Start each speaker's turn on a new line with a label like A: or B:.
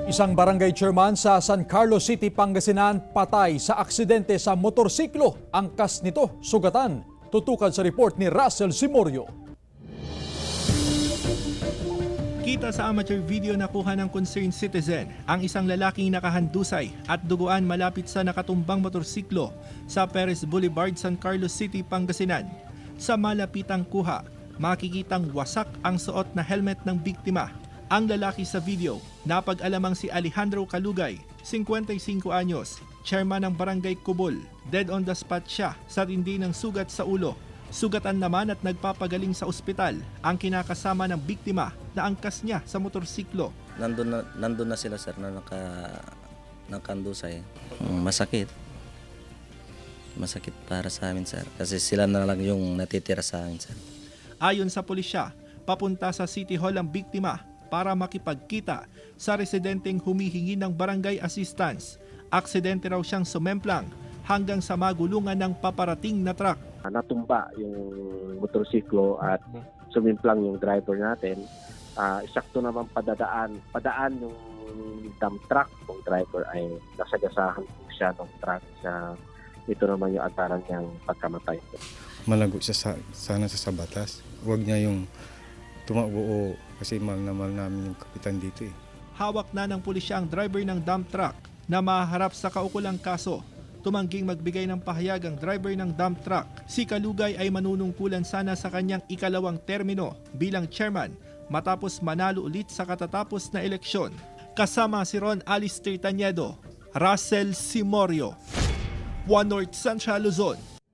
A: Isang barangay chairman sa San Carlos City, Pangasinan patay sa aksidente sa motorsiklo. Angkas nito, sugatan. Tutukan sa report ni Russell Simorio.
B: Kita sa amateur video na kuha ng concerned citizen ang isang lalaking nakahandusay at duguan malapit sa nakatumbang motorsiklo sa Perez Boulevard, San Carlos City, Pangasinan. Sa malapitang kuha, makikitang wasak ang suot na helmet ng biktima. Ang lalaki sa video, napag-alamang si Alejandro Calugay, 55 anyos, chairman ng Barangay Cubol. Dead on the spot siya sa tindi ng sugat sa ulo. Sugatan naman at nagpapagaling sa ospital ang kinakasama ng biktima na angkas niya sa motorsiklo.
C: Nandun na sila sir na nakandusay. Masakit. Masakit para sa amin sir kasi sila na lang yung natitira sa amin sir.
B: Ayon sa pulisya, papunta sa City Hall ang biktima para makipagkita sa residenteng humihingi ng barangay assistance. Aksidente raw siyang sumemplang hanggang sa magulungan ng paparating na truck.
D: Natumba yung motorsiklo at sumimplang yung driver natin. Eksakto naman padaan yung dump truck. Yung driver ay nasagasahan siya ng truck. Ito naman yung ataran niyang pagkamatay.
E: Malago siya sana sa batas. Huwag niya yung tumakbo kasi mahal na mahal namin yung kapitan dito eh.
B: Hawak na ng pulisya ang driver ng dump truck na maharap sa kaukulang kaso. Tumangging magbigay ng pahayag ang driver ng dump truck. Si Calugay ay manunungkulan sana sa kanyang ikalawang termino bilang chairman matapos manalo ulit sa katatapos na eleksyon. Kasama si Ron Alistair Tañedo, Russell Simorio, One North Central Luzon.